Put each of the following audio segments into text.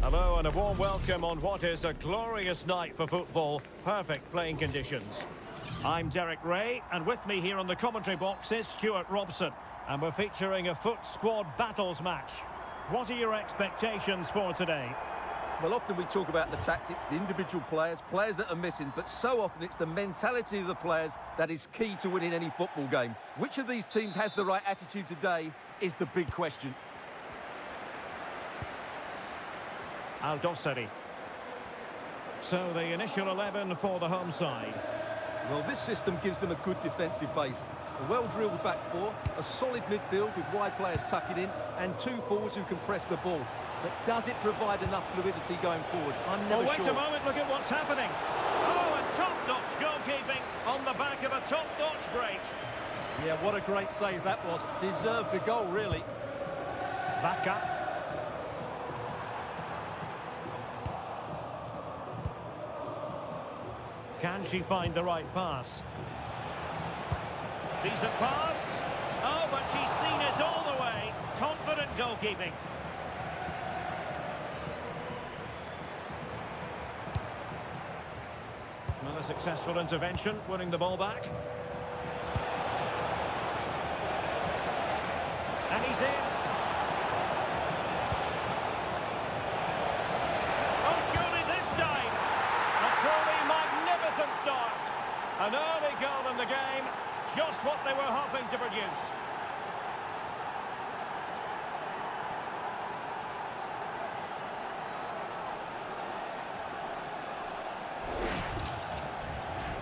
Hello and a warm welcome on what is a glorious night for football. Perfect playing conditions. I'm Derek Ray, and with me here on the commentary box is Stuart Robson. And we're featuring a Foot Squad Battles match. What are your expectations for today? Well, often we talk about the tactics, the individual players that are missing, but so often it's the mentality of the players that is key to winning any football game. Which of these teams has the right attitude today is the big question. Al-Dossari. So the initial 11 for the home side. Well, this system gives them a good defensive base. A well-drilled back four, a solid midfield with wide players tucking in, and two forwards who can press the ball. But does it provide enough fluidity going forward? I'm never sure. Wait a moment, look at what's happening. Oh, and top-notch goalkeeping on the back of a top-notch break. Yeah, what a great save that was. Deserved a goal, really. Vaca. Can she find the right pass? Decent pass. Oh, but she's seen it all the way. Confident goalkeeping. Another successful intervention, winning the ball back. And he's in. Oh, surely this time. A truly magnificent start. An early goal in the game. Just what they were hoping to produce.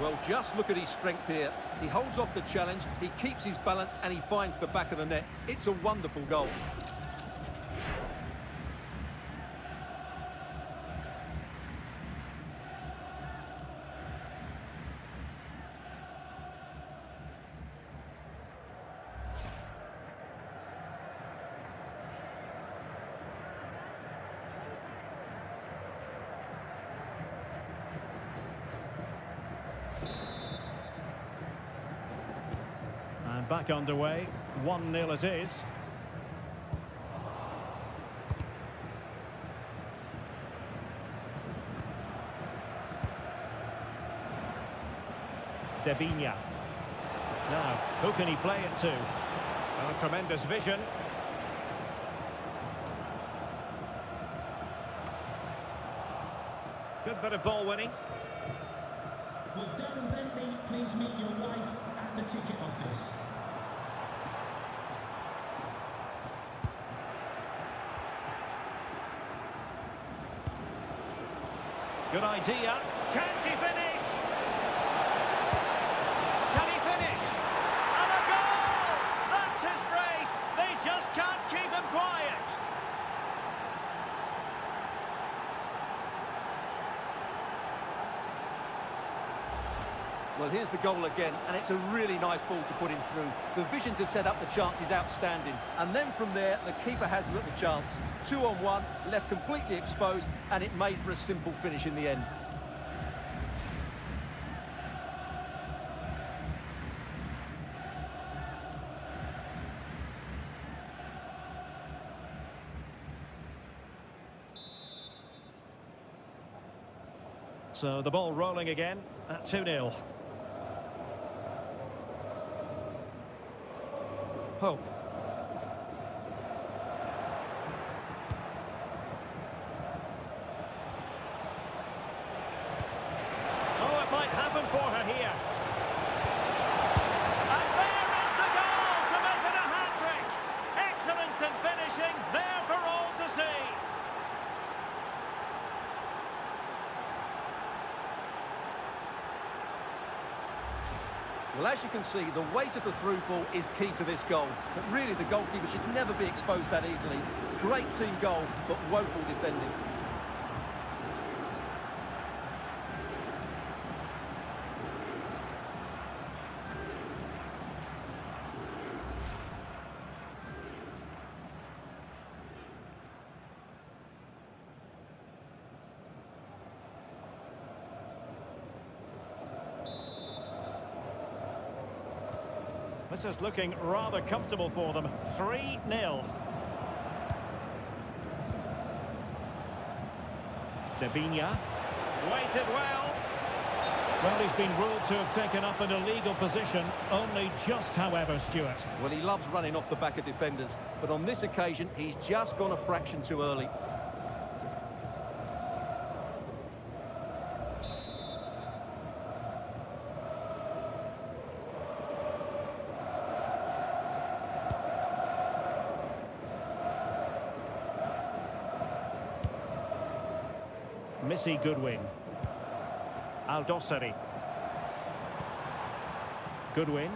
Well, just look at his strength here. He holds off the challenge, he keeps his balance, and he finds the back of the net. It's a wonderful goal. And back underway, 1-0 it is. Debinya. Now, who can he play it to? Oh, tremendous vision. Good bit of ball winning. Will Darren Bentley please meet your wife at the ticket office? Good idea. Can she finish? Can he finish? And a goal! That's his brace. They just can't keep him quiet. Well, here's the goal again, and it's a really nice ball to put him through. The vision to set up the chance is outstanding. And then from there, the keeper has little chance. 2-on-1, left completely exposed, and it made for a simple finish in the end. So the ball rolling again at 2-0. Hope. Oh, it might happen for her here. And there is the goal to make it a hat-trick. Excellence in finishing, there for all to see. Well, as you can see, the weight of the through ball is key to this goal. But really, the goalkeeper should never be exposed that easily. Great team goal, but woeful defending. This is looking rather comfortable for them. 3-0. Dabinia. Waited well. Well, he's been ruled to have taken up an illegal position. Only just, however, Stuart. Well, he loves running off the back of defenders, but on this occasion, he's just gone a fraction too early. Missy Goodwin. Aldosari. Goodwin.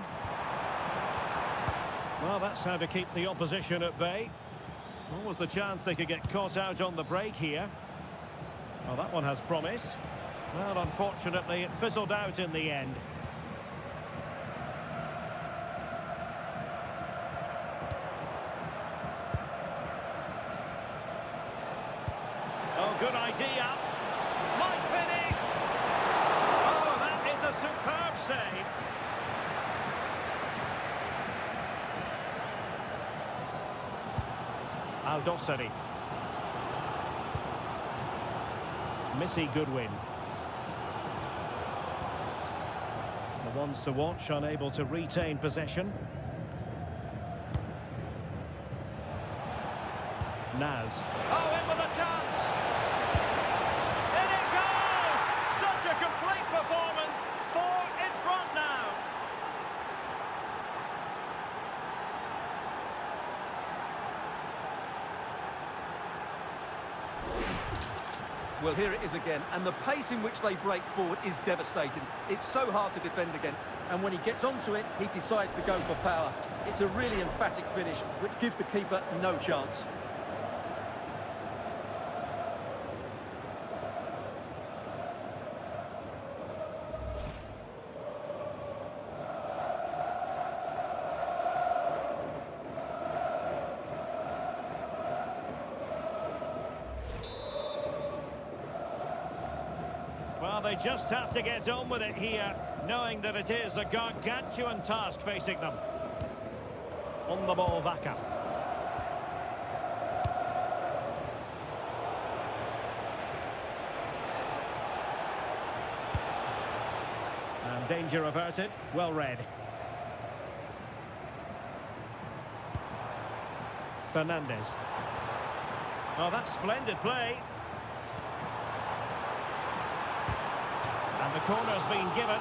Well, that's how to keep the opposition at bay. What was the chance they could get caught out on the break here? Well, that one has promise. Well, unfortunately, it fizzled out in the end. Oh, good idea. Might finish. Oh, that is a superb save. Aldosari. Missy Goodwin. The ones to watch unable to retain possession. Naz. Oh, in with a chance. In it goes! Such a complete performance. 4 in front now. Well, here it is again, and the pace in which they break forward is devastating. It's so hard to defend against, and when he gets onto it, he decides to go for power. It's a really emphatic finish, which gives the keeper no chance. Well, they just have to get on with it here, knowing that it is a gargantuan task facing them. On the ball, Vaca. And danger averted. Well read. Fernandez. Oh, that's splendid play. And the corner's been given.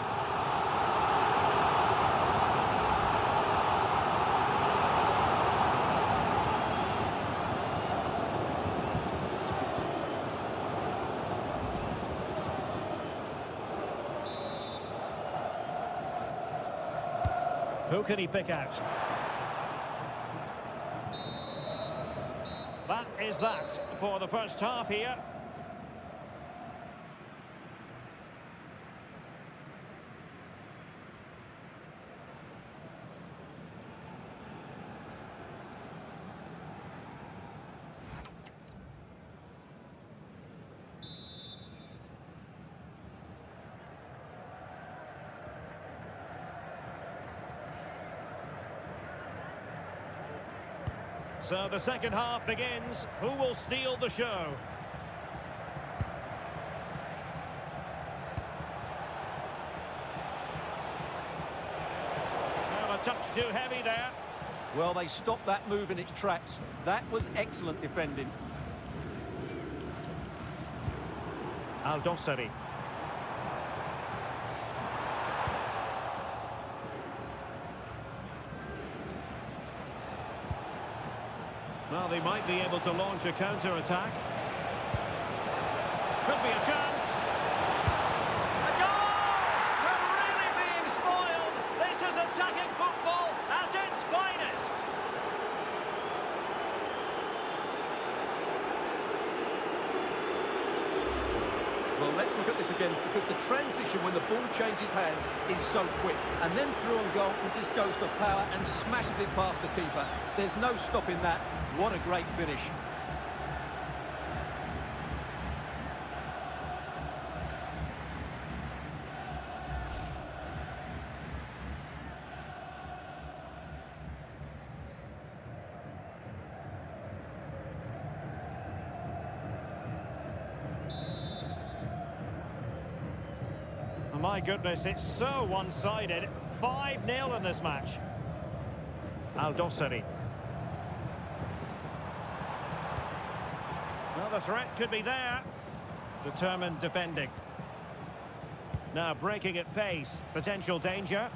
Who can he pick out? That is that for the first half here. So the second half begins. Who will steal the show? Well, a touch too heavy there. Well, they stopped that move in its tracks. That was excellent defending. Aldosari. Well, they might be able to launch a counter-attack. Could be a chance. A goal! We're really being spoiled. This is attacking football at its finest. Well, let's look at this again, because the transition when the ball changes hands is so quick. And then through on goal, he just goes for power and smashes it past the keeper. There's no stopping that. What a great finish. My goodness, it's so one-sided. 5-0 in this match. Aldosari. Well, the threat could be there. Determined defending. Now breaking at pace. Potential danger.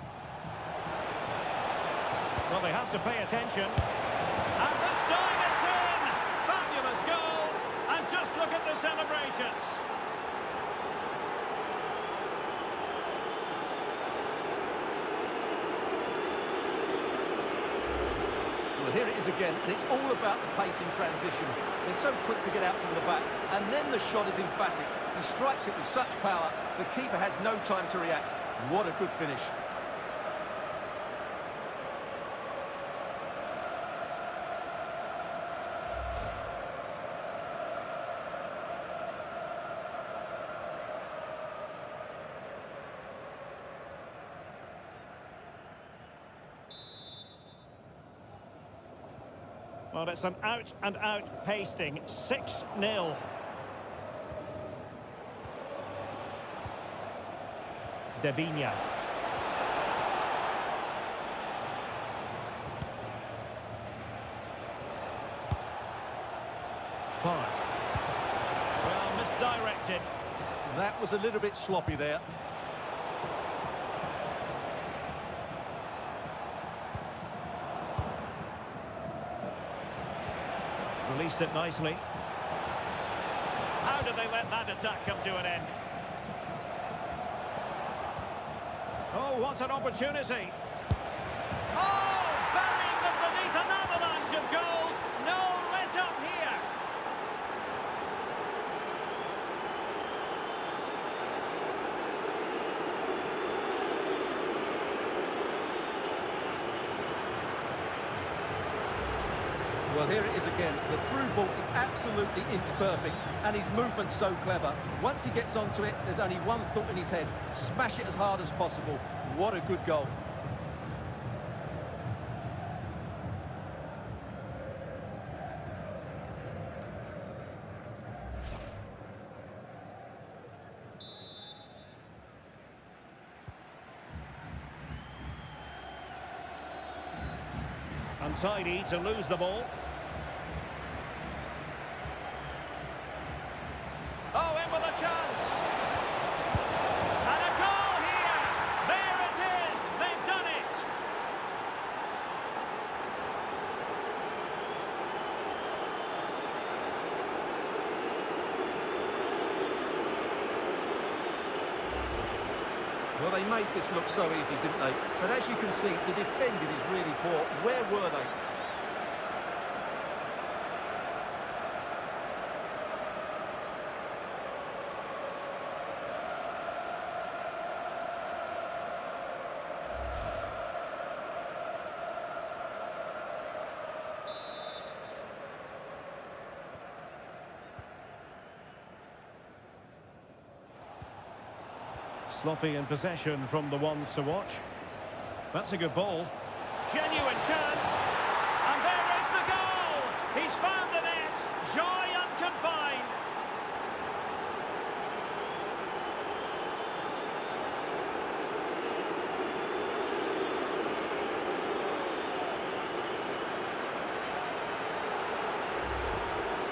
Well, they have to pay attention. And this time it's in! Fabulous goal! And just look at the celebrations. Well, here it is again, and it's all about the pace in transition. They're so quick to get out from the back, and then the shot is emphatic. He strikes it with such power, the keeper has no time to react. What a good finish. Well, it's an out-and-out pasting. 6-0. Debinya. Park. Well, misdirected. That was a little bit sloppy there. Released it nicely. How did they let that attack come to an end? Oh, what an opportunity. Oh, burying them beneath an avalanche of goals. No let up here. Well, here it is again. The through ball is absolutely inch-perfect, and his movement's so clever. Once he gets onto it, there's only one thought in his head. Smash it as hard as possible. What a good goal. Untidy to lose the ball. Oh, in with a chance. And a goal here. There it is. They've done it. Well, they made this look so easy, didn't they? But as you can see, the defending is really poor. Where were they? Sloppy in possession from the ones to watch. That's a good ball. Genuine chance. And there is the goal. He's found the net. Joy unconfined.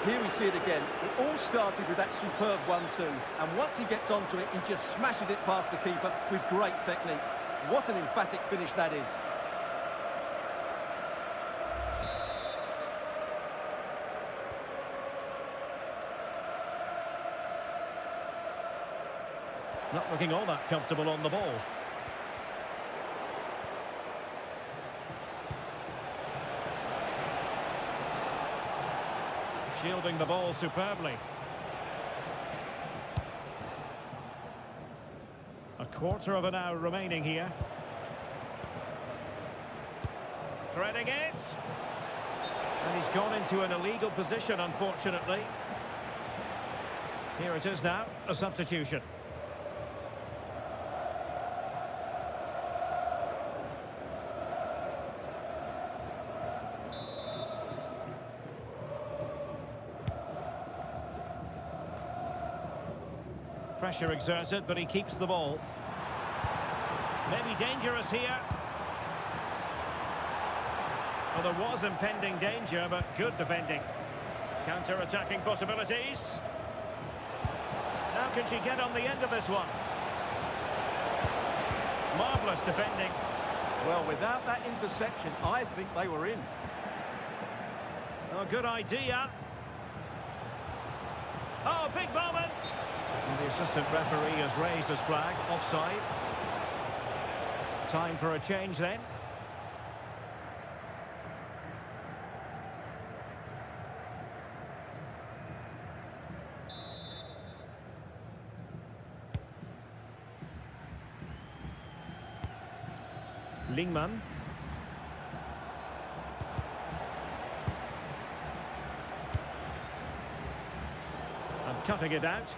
Here we see it again. It all started with that superb 1-2, and once he gets onto it, he just smashes it past the keeper with great technique. What an emphatic finish that is. Not looking all that comfortable on the ball. Shielding the ball superbly. A quarter of an hour remaining here. Threading it. And he's gone into an illegal position, unfortunately. Here it is now, a substitution. Pressure exerted, but he keeps the ball. Maybe dangerous here. Well, there was impending danger, but good defending. Counter-attacking possibilities. Now can she get on the end of this one? Marvellous defending. Well, without that interception, I think they were in. Oh, good idea. Oh, big moment. And the assistant referee has raised his flag, offside. Time for a change then. Lingman. And cutting it out.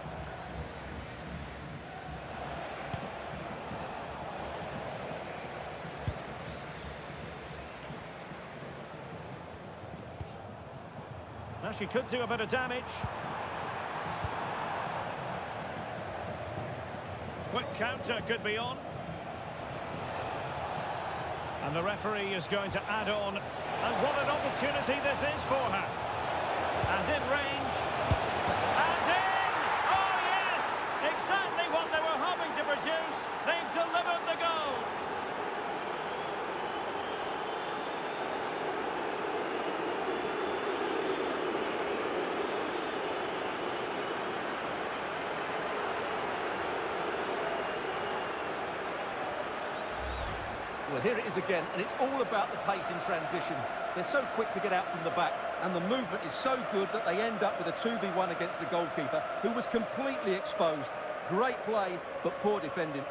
Now she could do a bit of damage. Quick counter could be on. And the referee is going to add on. And what an opportunity this is for her. And in range. And in! Oh, yes! Exactly what they were hoping to produce. They've delivered the goal. Well, here it is again, and it's all about the pace in transition. They're so quick to get out from the back, and the movement is so good that they end up with a 2v1 against the goalkeeper, who was completely exposed. Great play, but poor defending.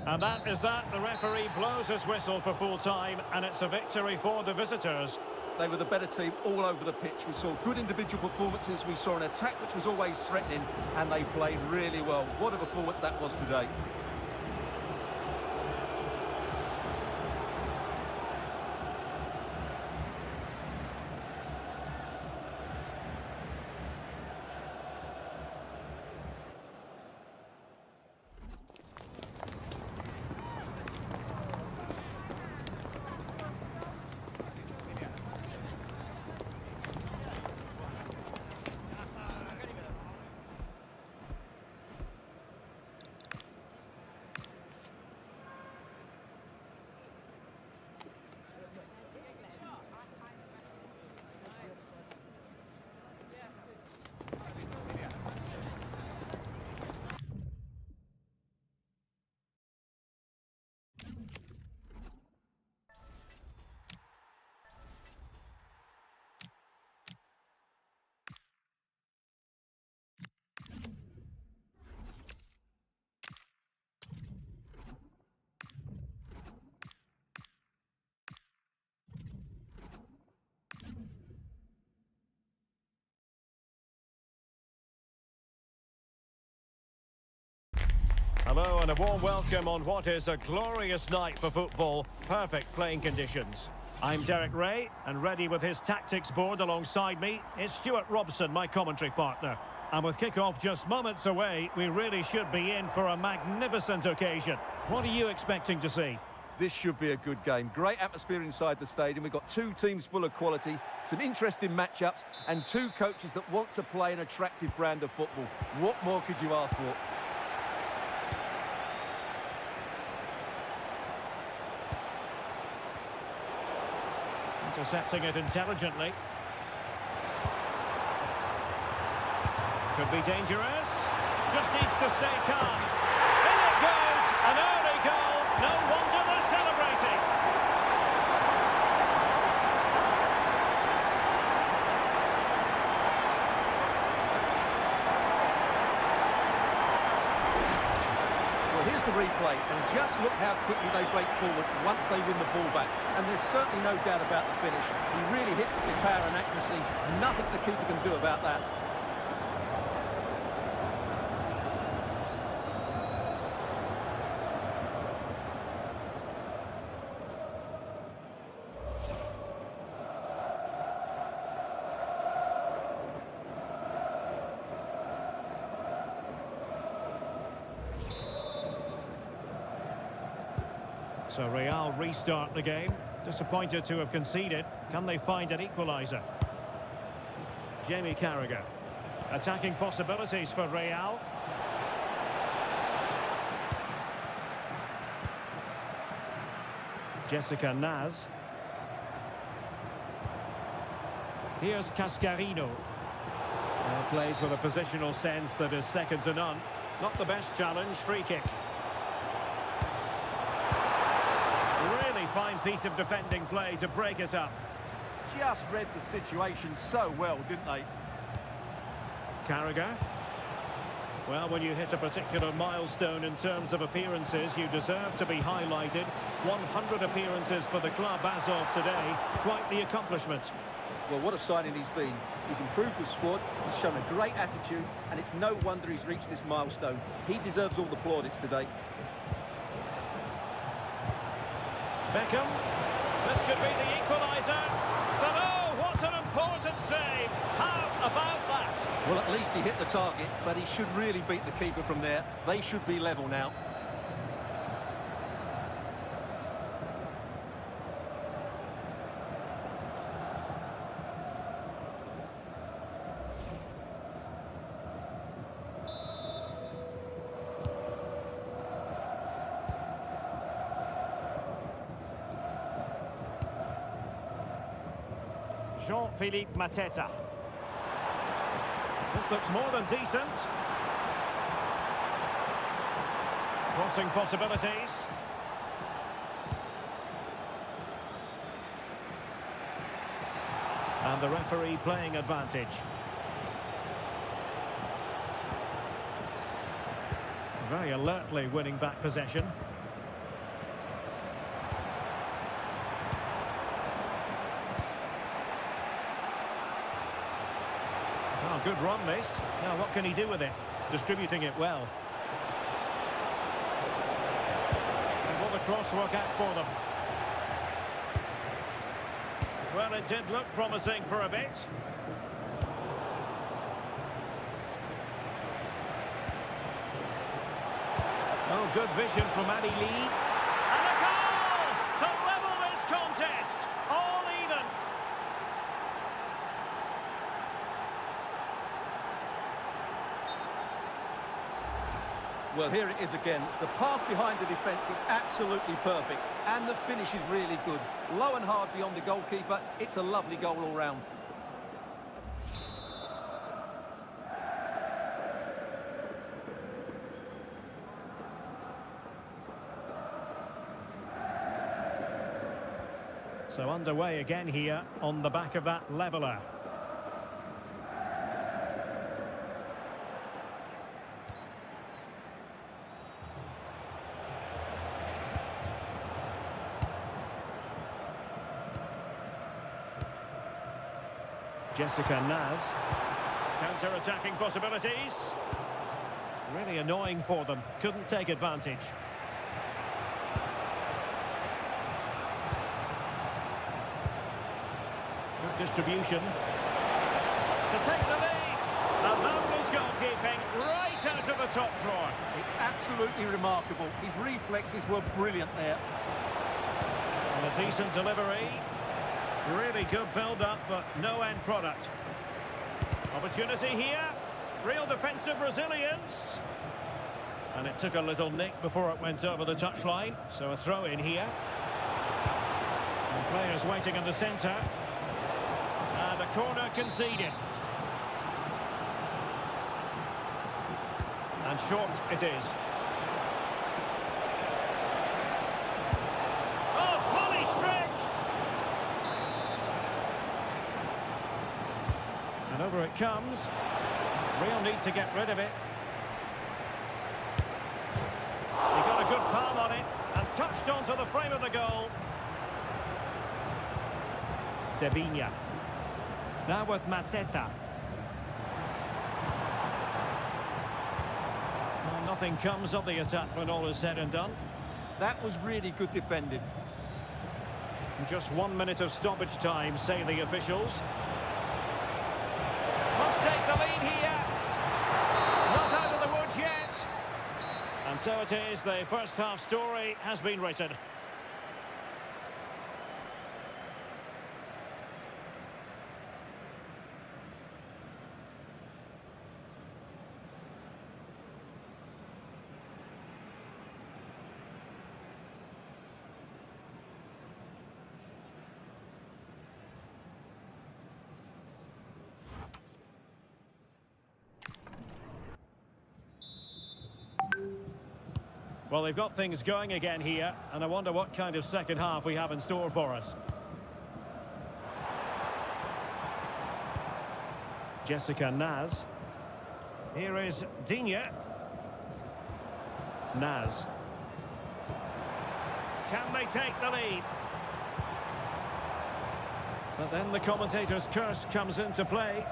And that is that. The referee blows his whistle for full time, and it's a victory for the visitors. They were the better team all over the pitch. We saw good individual performances. We saw an attack which was always threatening, and they played really well. What a performance that was today. Hello and a warm welcome on what is a glorious night for football. Perfect playing conditions. I'm Derek Ray, and ready with his tactics board alongside me is Stuart Robson, my commentary partner. And with kick-off just moments away, we really should be in for a magnificent occasion. What are you expecting to see? This should be a good game. Great atmosphere inside the stadium. We've got two teams full of quality, some interesting matchups, and two coaches that want to play an attractive brand of football. What more could you ask for? Intercepting it intelligently. Could be dangerous. Just needs to stay calm. In it goes! An early goal. No wonder they're celebrating. Well, here's the replay, and just look how quickly they break forward once they win the ball back. And there's certainly no doubt about the finish. He really hits it with power and accuracy. Nothing the keeper can do about that. So Real restart the game. Disappointed to have conceded. Can they find an equaliser? Jamie Carragher. Attacking possibilities for Real. Jessica Naz. Here's Cascarino. Plays with a positional sense that is second to none. Not the best challenge, free kick. Really fine piece of defending play to break it up. Just read the situation so well, didn't they? Carragher. Well, when you hit a particular milestone in terms of appearances, you deserve to be highlighted. 100 appearances for the club as of today. Quite the accomplishment. Well, what a signing he's been. He's improved the squad, he's shown a great attitude, and it's no wonder he's reached this milestone. He deserves all the plaudits today. Beckham. This could be the equaliser. But oh, what an important save. How about that? Well, at least he hit the target, but he should really beat the keeper from there. They should be level now. Jean-Philippe Mateta. This looks more than decent. Crossing possibilities. And the referee playing advantage. Very alertly winning back possession. Oh, good run, this. Now, what can he do with it? Distributing it well. And will the cross work out for them? Well, it did look promising for a bit. Oh, good vision from Ali Lee. And a goal to level this contest. All even. Well, here it is again. The pass behind the defence is absolutely perfect. And the finish is really good. Low and hard beyond the goalkeeper. It's a lovely goal all round. So underway again here on the back of that leveller. Jessica Naz. Counter-attacking possibilities. Really annoying for them. Couldn't take advantage. Good distribution. To take the lead. And that was goalkeeping right out of the top drawer. It's absolutely remarkable. His reflexes were brilliant there. And a decent delivery. Really good build-up, but no end product. Opportunity here. Real defensive resilience. And it took a little nick before it went over the touchline. So a throw in here. And players waiting in the centre. And a corner conceded. And short it is. Over it comes. Real need to get rid of it. He got a good palm on it and touched onto the frame of the goal. Devinia. Now with Mateta. Well, nothing comes of the attack when all is said and done. That was really good defending. Just 1 minute of stoppage time, say the officials. Take the lead here. Not out of the woods yet. And so it is, the first half story has been written. Well, they've got things going again here, and I wonder what kind of second half we have in store for us. Jessica Naz. Here is Digne. Naz. Can they take the lead? But then the commentator's curse comes into play.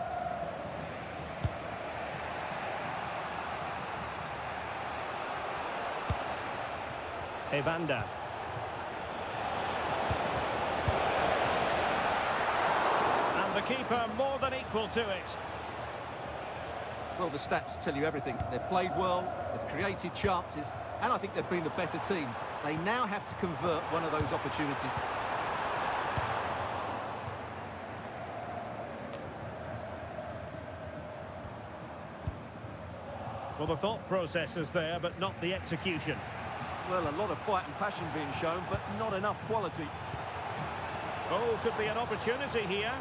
Evander. And the keeper more than equal to it. Well, the stats tell you everything. They've played well, they've created chances, and I think they've been the better team. They now have to convert one of those opportunities. Well, the thought process is there, but not the execution. Well, a lot of fight and passion being shown, but not enough quality. Oh, could be an opportunity here.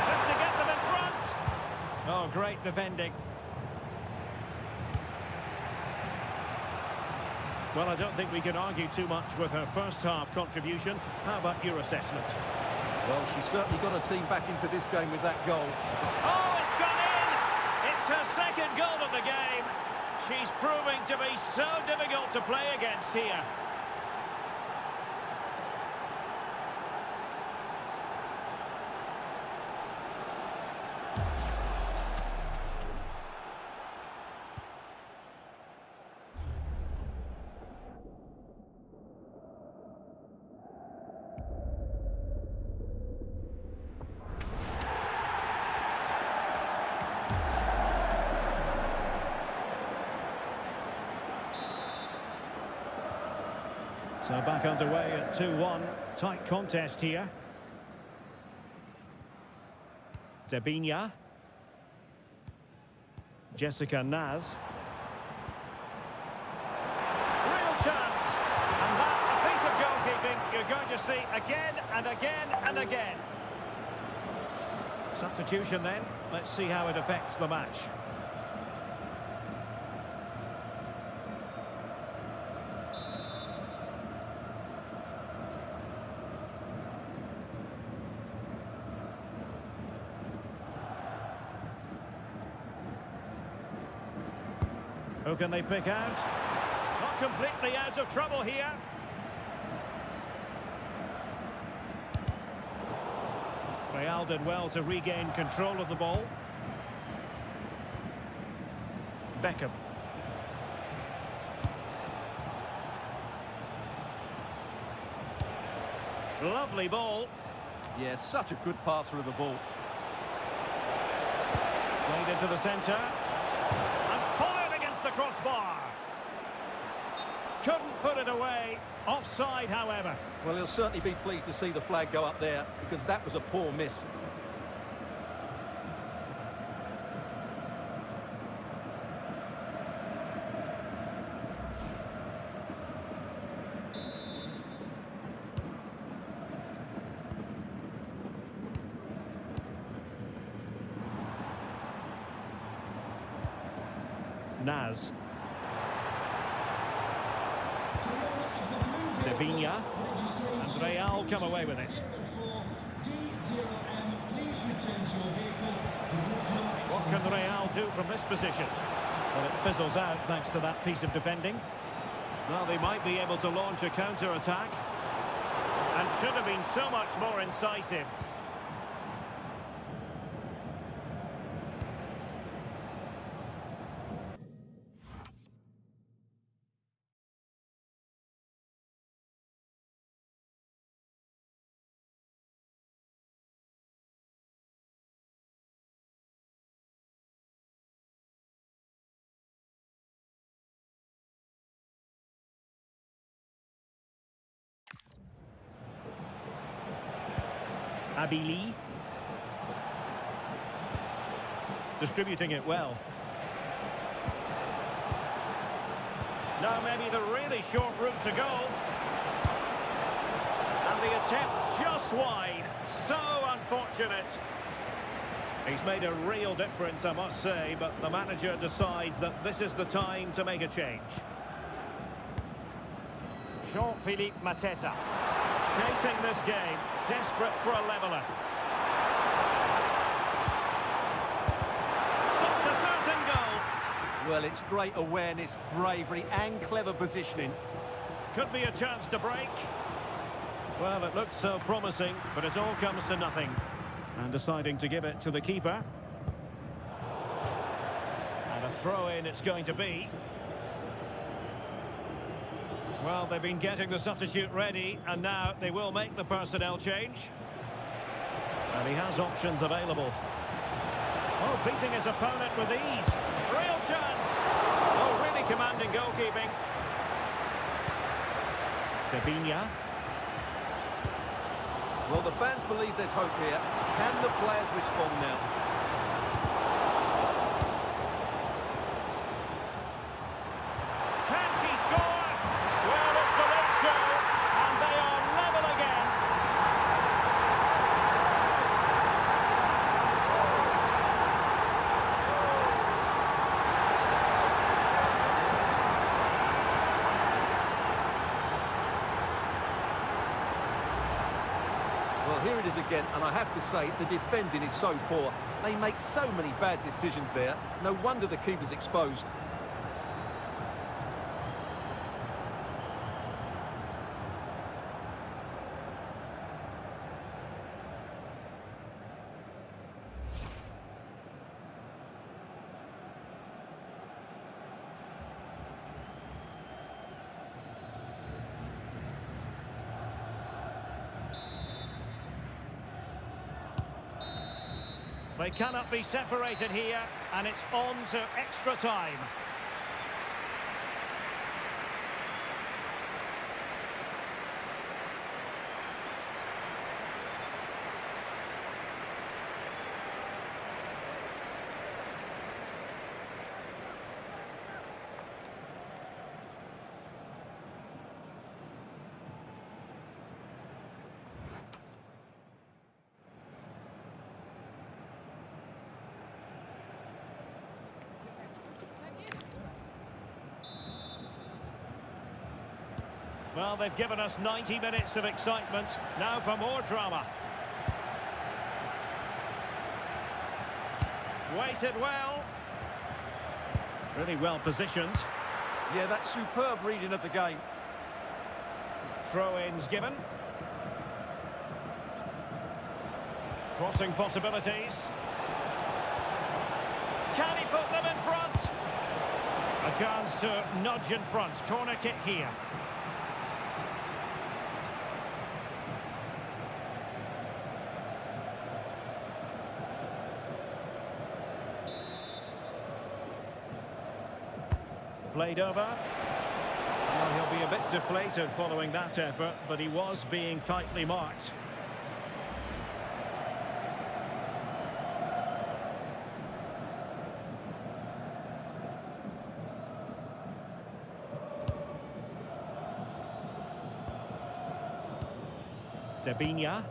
Just to get them in front. Oh, great defending. Well, I don't think we can argue too much with her first half contribution. How about your assessment? Well, she's certainly got her team back into this game with that goal. Oh, it's gone in! It's her second goal of the game. She's proving to be so difficult to play against here. So back underway at 2-1. Tight contest here. Debinya. Jessica Naz. Real chance. And that, a piece of goalkeeping you're going to see again and again and again. Substitution then. Let's see how it affects the match. Who can they pick out? Not completely out of trouble here. Real did well to regain control of the ball. Beckham. Lovely ball. Yeah, such a good passer of the ball. Played into the centre. The crossbar. Couldn't put it away. Offside, however. Well, he'll certainly be pleased to see the flag go up there, because that was a poor miss. Naz. Debinya. And Real come away with it. What can Real do from this position? Well, it fizzles out thanks to that piece of defending. Well, they might be able to launch a counter-attack. And should have been so much more incisive. Abili. Distributing it well. Now maybe the really short route to go. And the attempt just wide. So unfortunate. He's made a real difference, I must say, but the manager decides that this is the time to make a change. Jean-Philippe Mateta. Chasing this game, desperate for a leveller. Stopped a certain goal. Well, it's great awareness, bravery and clever positioning. Could be a chance to break. Well, it looked so promising, but it all comes to nothing. And deciding to give it to the keeper. And a throw-in it's going to be. Well, they've been getting the substitute ready, and now they will make the personnel change. And he has options available. Oh, beating his opponent with ease. Real chance. Oh, really commanding goalkeeping. Debinha. Well, the fans believe there's hope here. Can the players respond now? Can she score? Well, it's the late show, and they are level again. Well, here it is again, and I have to say, the defending is so poor. They make so many bad decisions there. No wonder the keeper's exposed. They cannot be separated here, and it's on to extra time. Well, they've given us 90 minutes of excitement. Now for more drama. Waited well. Really well positioned. Yeah, that's superb reading of the game. Throw-ins given. Crossing possibilities. Can he put them in front? A chance to nudge in front. Corner kick here. Played over. Well, he'll be a bit deflated following that effort, but he was being tightly marked. Debinha.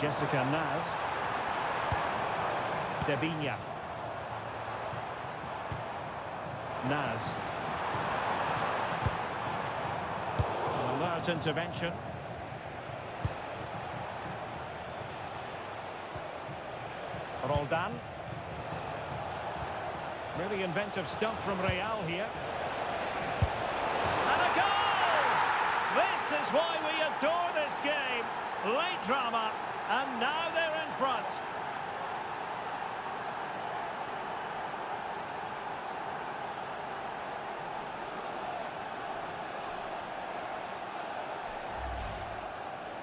Jessica Naz. Debinha. Naz. An alert intervention. Roldan. Really inventive stuff from Real here. And a goal! This is why we adore this game. Late drama, and now they're in front.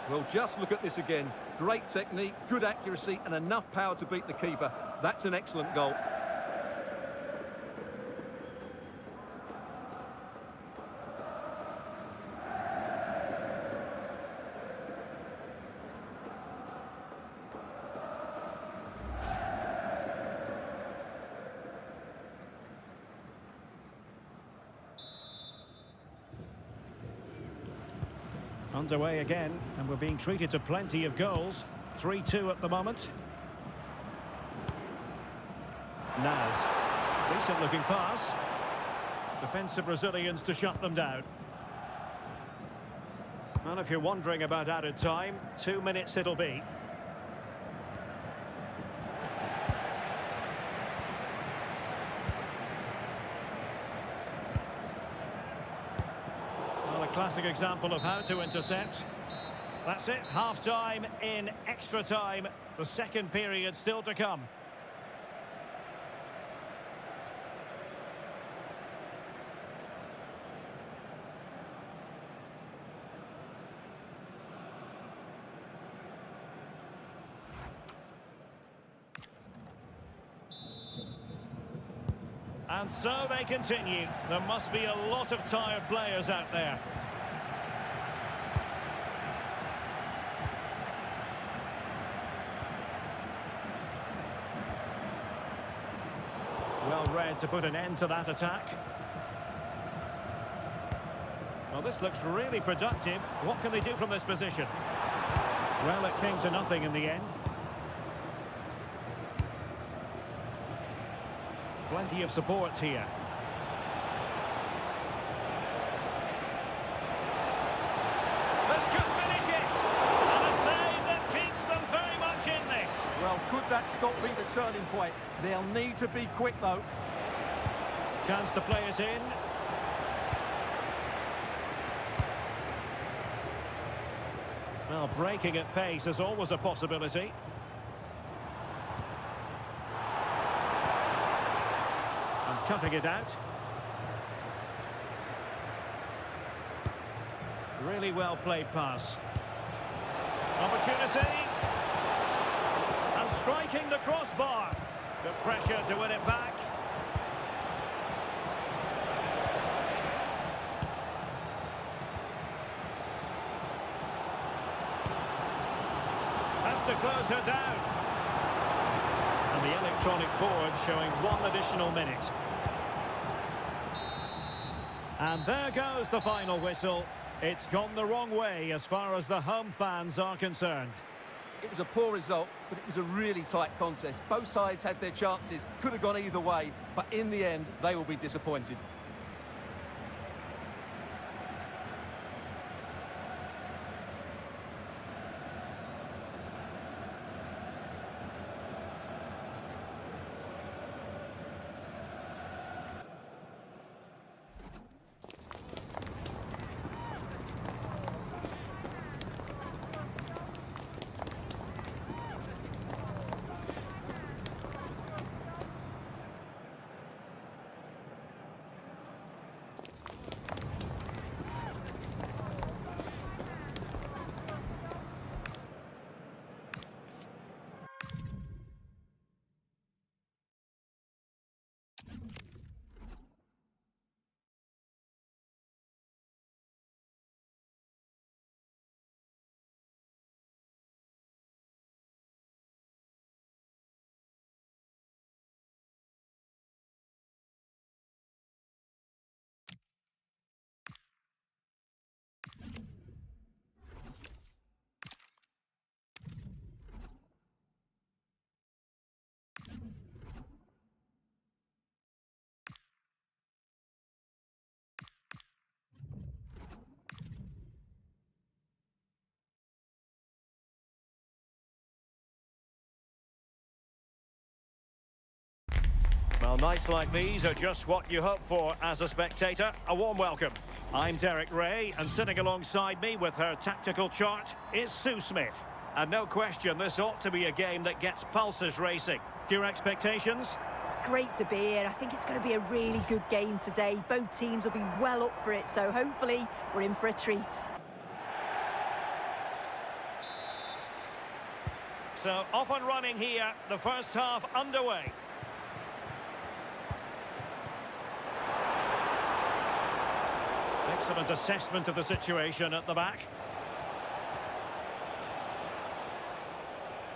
Well, just look at this again. Great technique, good accuracy, and enough power to beat the keeper. That's an excellent goal. Underway again, and we're being treated to plenty of goals. 3-2 at the moment. Naz. Decent looking pass. Defensive Brazilians to shut them down. And if you're wondering about added time, 2 minutes it'll be. Well, a classic example of how to intercept. That's it, half-time in extra time. The second period still to come. And so they continue. There must be a lot of tired players out there. Well read to put an end to that attack. Well, this looks really productive. What can they do from this position? Well, it came to nothing in the end. Plenty of support here. This could finish it! And a save that keeps them very much in this. Well, could that stop be the turning point? They'll need to be quick, though. Chance to play it in. Well, breaking at pace is always a possibility. Cutting it out. Really well played pass. Opportunity. And striking the crossbar. The pressure to win it back. Have to close her down. And the electronic board showing 1 additional minute. And there goes the final whistle. It's gone the wrong way as far as the home fans are concerned. It was a poor result, but it was a really tight contest. Both sides had their chances, could have gone either way, but in the end, they will be disappointed. Well, nights like these are just what you hope for as a spectator. A warm welcome. I'm Derek Ray, and sitting alongside me with her tactical chart is Sue Smith. And no question, this ought to be a game that gets pulses racing. Your expectations? It's great to be here. I think it's going to be a really good game today. Both teams will be well up for it, so hopefully we're in for a treat. So, off and running here, the first half underway. Excellent assessment of the situation at the back.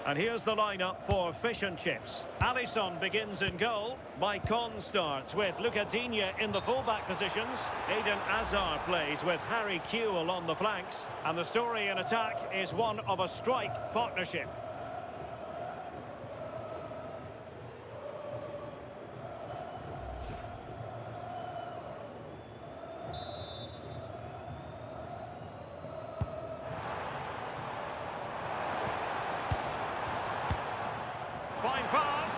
And here's the lineup for fish and chips. Alisson begins in goal. Maicon starts with Luca Digne in the fullback positions. Eden Hazard plays with Harry Kewell on the flanks. And the story in attack is one of a strike partnership. Fine pass.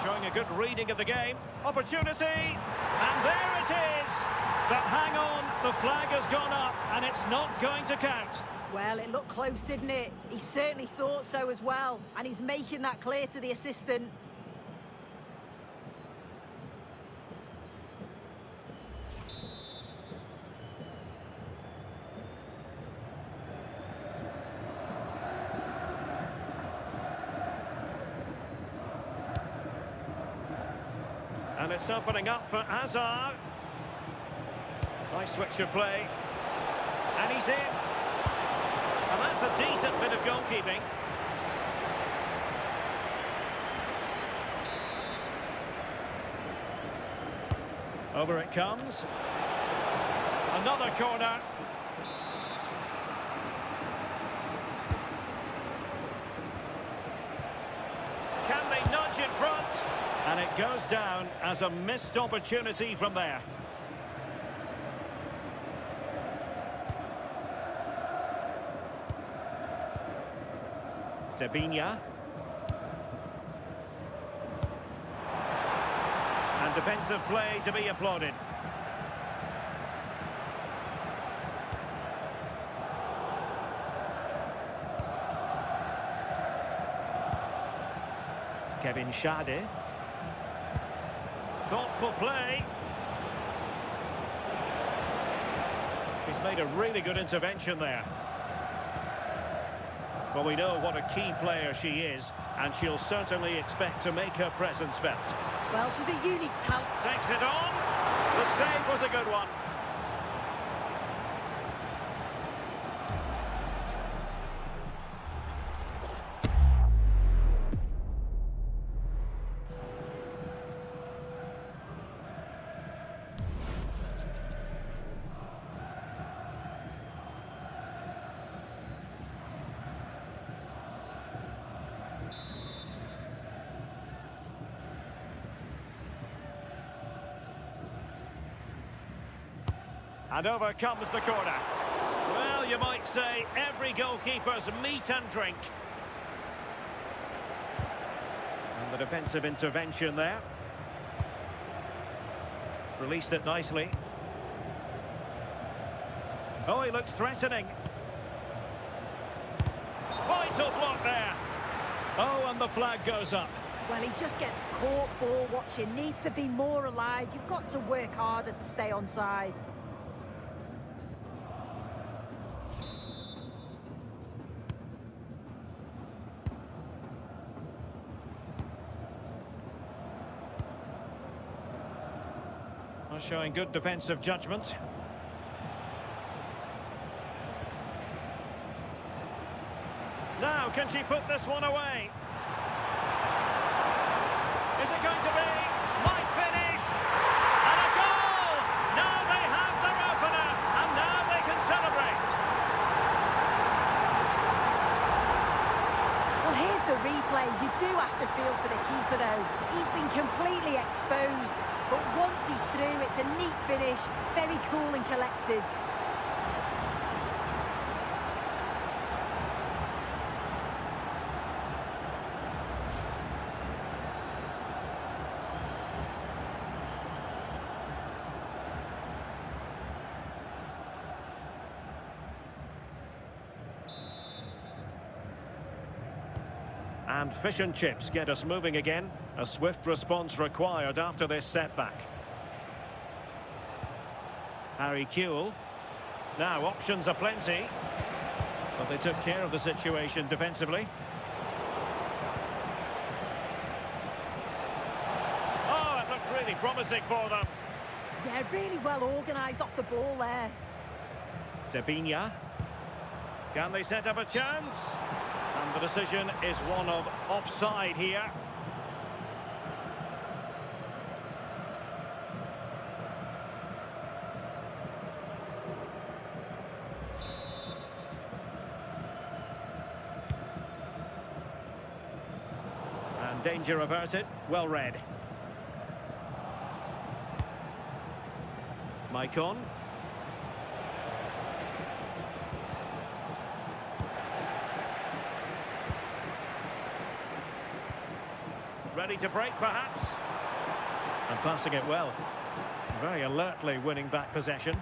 Showing a good reading of the game. Opportunity. And there it is. But hang on, the flag has gone up and it's not going to count. Well, it looked close, didn't it? He certainly thought so as well. And he's making that clear to the assistant. And it's opening up for Hazard. Nice switch of play. And he's in. And that's a decent bit of goalkeeping. Over it comes. Another corner. Can they nudge in front? And it goes down as a missed opportunity from there. Digne. And defensive play to be applauded. Kevin Schade. Thoughtful play. He's made a really good intervention there. Well, we know what a key player she is, and she'll certainly expect to make her presence felt. Well, she's a unique talent. Takes it on. The save was a good one. And over comes the corner. Well, you might say every goalkeeper's meat and drink. And the defensive intervention there. Released it nicely. Oh, he looks threatening. Vital block there. Oh, and the flag goes up. Well, he just gets caught ball watching. Needs to be more alive. You've got to work harder to stay onside. Showing good defensive judgment. Now, can she put this one away? Is it going to be? Might finish! And a goal! Now they have their opener, and now they can celebrate. Well, here's the replay. You do have to feel for the keeper, though. He's been completely exposed. But once he's through, it's a neat finish, very cool and collected. And fish and chips get us moving again. A swift response required after this setback. Harry Kewell. Now, options are plenty. But they took care of the situation defensively. Oh, it looked really promising for them. Yeah, really well organised off the ball there. Digne. Can they set up a chance? And the decision is one of offside here. And danger averted. Well read. Maicon. Ready to break, perhaps. And passing it well. Very alertly winning back possession.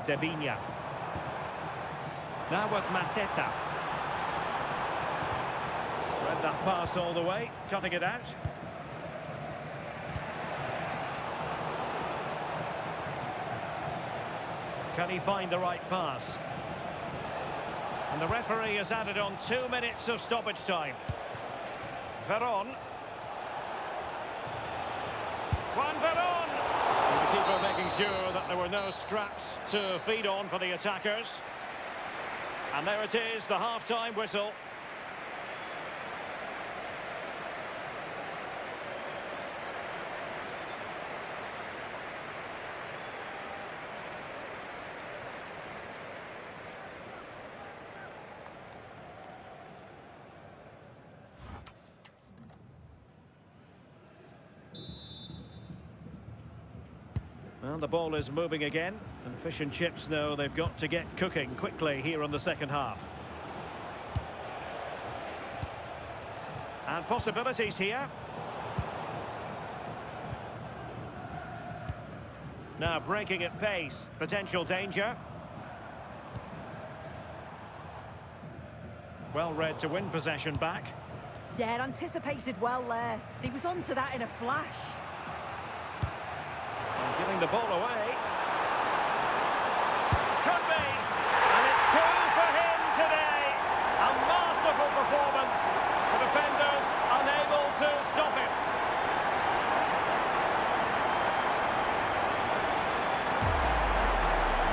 Debinia. Now with Mateta. Read that pass all the way, cutting it out. Can he find the right pass? And the referee has added on 2 minutes of stoppage time. Veron. Juan Veron! And the keeper making sure that there were no scraps to feed on for the attackers. And there it is, the half-time whistle. Well, the ball is moving again, and Fish and Chips know they've got to get cooking quickly here in the second half. And possibilities here. Now breaking at pace, potential danger. Well read to win possession back. Yeah, anticipated well there. He was onto that in a flash. Giving the ball away. Could be. And it's two for him today. A masterful performance. The defenders unable to stop him.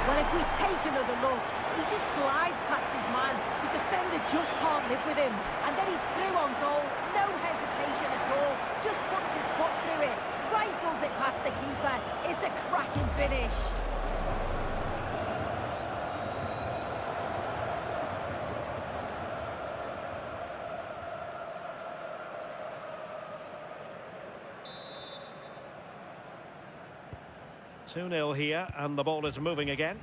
Well, if we take another look, he just glides past his man. The defender just can't live with him. And then he's through on goal. No hesitation at all. Just puts his foot through it. Rifles it past the keeper. It's a cracking finish. Two 2-0 here, and the ball is moving again.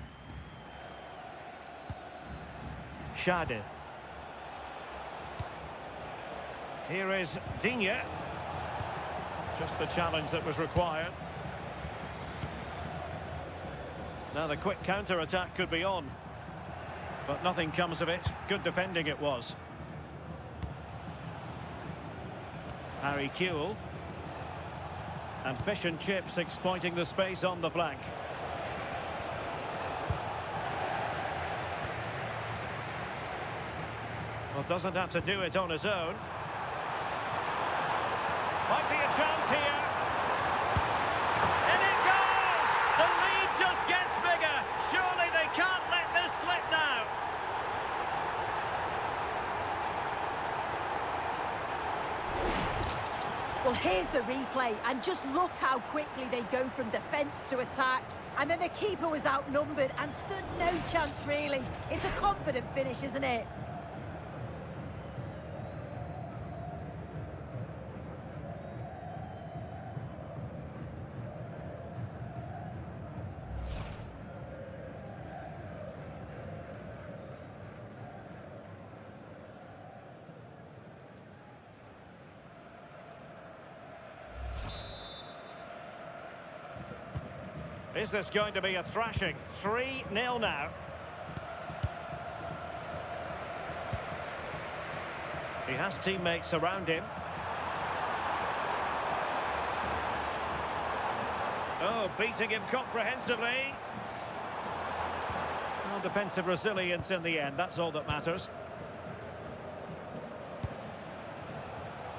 Schade. Here is Digne. Just the challenge that was required. Now the quick counter-attack could be on. But nothing comes of it. Good defending it was. Harry Kewell. And Fish and Chips exploiting the space on the flank. Well, doesn't have to do it on his own. Might be a chance here. And it goes! The lead just gets bigger. Surely they can't let this slip now. Well, here's the replay, and just look how quickly they go from defence to attack. And then the keeper was outnumbered and stood no chance, really. It's a confident finish, isn't it? Is this going to be a thrashing? 3-0 now. He has teammates around him. Oh, beating him comprehensively. Well, defensive resilience in the end, that's all that matters.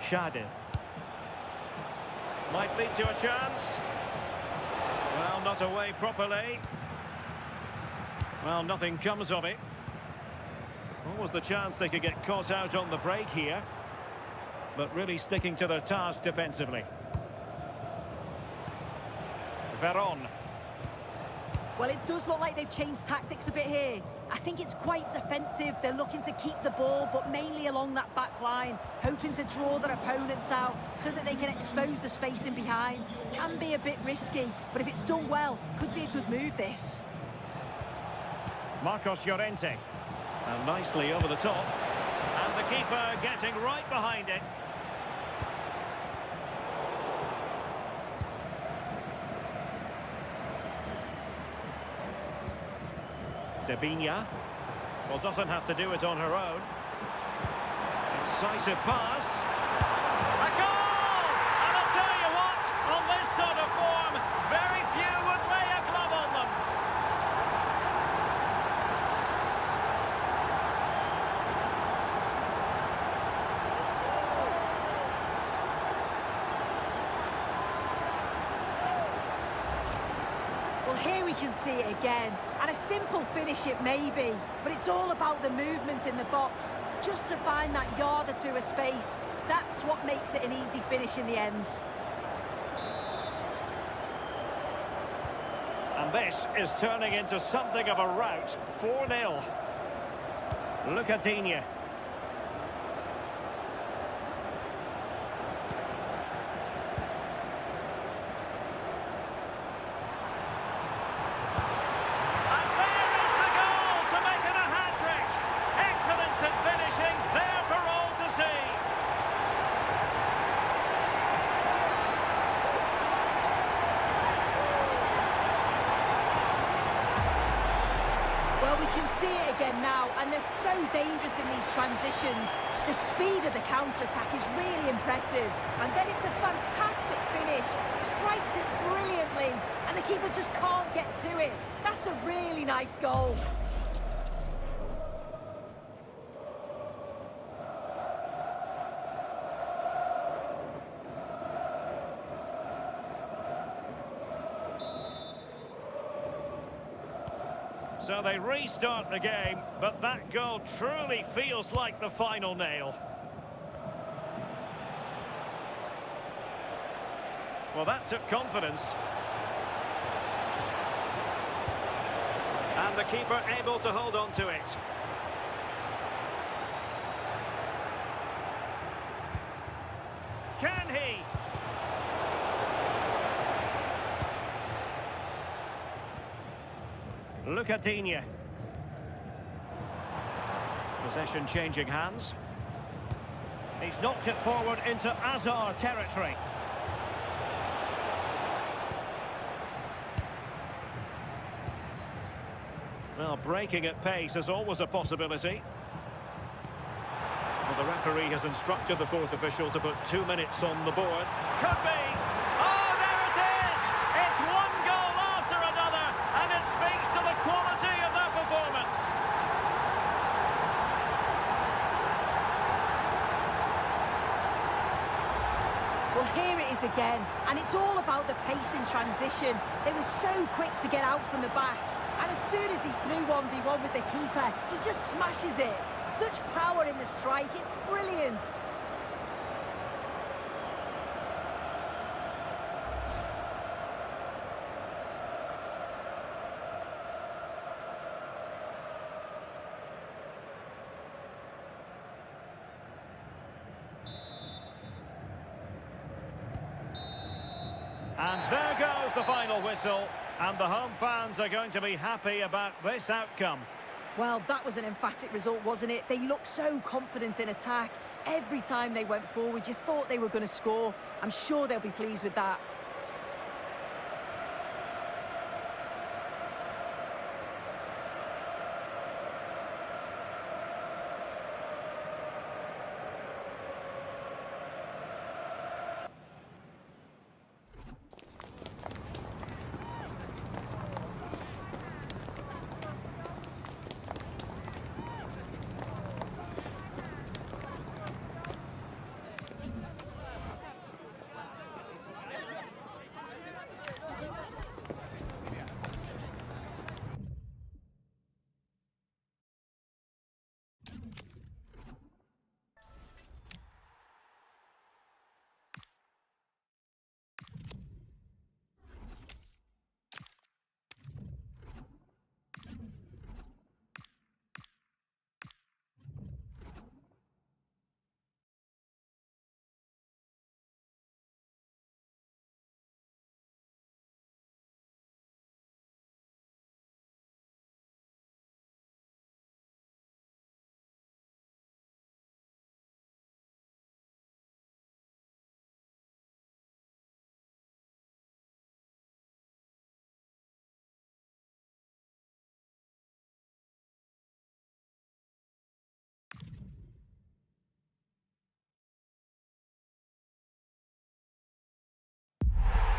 Shade. Might lead to a chance. Well, not away properly. Well, nothing comes of it. What was the chance they could get caught out on the break here? But really sticking to their task defensively. Veron. Well, it does look like they've changed tactics a bit here. I think it's quite defensive. They're looking to keep the ball, but mainly along that back line, hoping to draw their opponents out so that they can expose the space in behind. Can be a bit risky, but if it's done well, could be a good move, this. Marcos Llorente. And nicely over the top. And the keeper getting right behind it. Debinya. Well, doesn't have to do it on her own. Incisive pass. A goal! And I'll tell you what, on this sort of form, very few would lay a glove on them. Well, here we can see it again. And a simple finish it may be, but it's all about the movement in the box. Just to find that yard or two of space, that's what makes it an easy finish in the end. And this is turning into something of a rout. 4-0. Look at Digne. See it again now, and they're so dangerous in these transitions. The speed of the counter-attack is really impressive. And then it's a fantastic finish. Strikes it brilliantly, and the keeper just can't get to it. That's a really nice goal. So they restart the game, but that goal truly feels like the final nail. Well, that took confidence. And the keeper able to hold on to it. Can he? Look at Digne. Possession changing hands. He's knocked it forward into Azar territory. Well, breaking at pace is always a possibility. Well, the referee has instructed the fourth official to put 2 minutes on the board. Could be! Oh, there it is! It's one goal after another, and it speaks to the quality of their performance. Well, here it is again, and it's all about the pace in transition. They were so quick to get out from the back, and as soon as he's through 1v1 with the keeper, he just smashes it. Such power in the strike, it's brilliant. And there goes the final whistle, and the home fans are going to be happy about this outcome. Well, that was an emphatic result, wasn't it? They looked so confident in attack. Every time they went forward, you thought they were going to score. I'm sure they'll be pleased with that.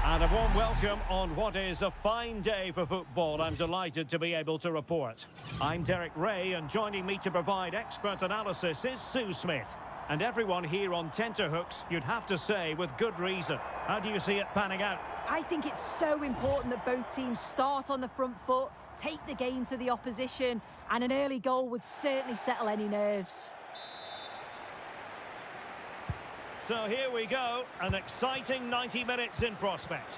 And a warm welcome on what is a fine day for football. I'm delighted to be able to report. I'm Derek Ray, and joining me to provide expert analysis is Sue Smith. And everyone here on tenterhooks, you'd have to say, with good reason. How do you see it panning out? I think it's so important that both teams start on the front foot, take the game to the opposition, and an early goal would certainly settle any nerves. So here we go, an exciting 90 minutes in prospect.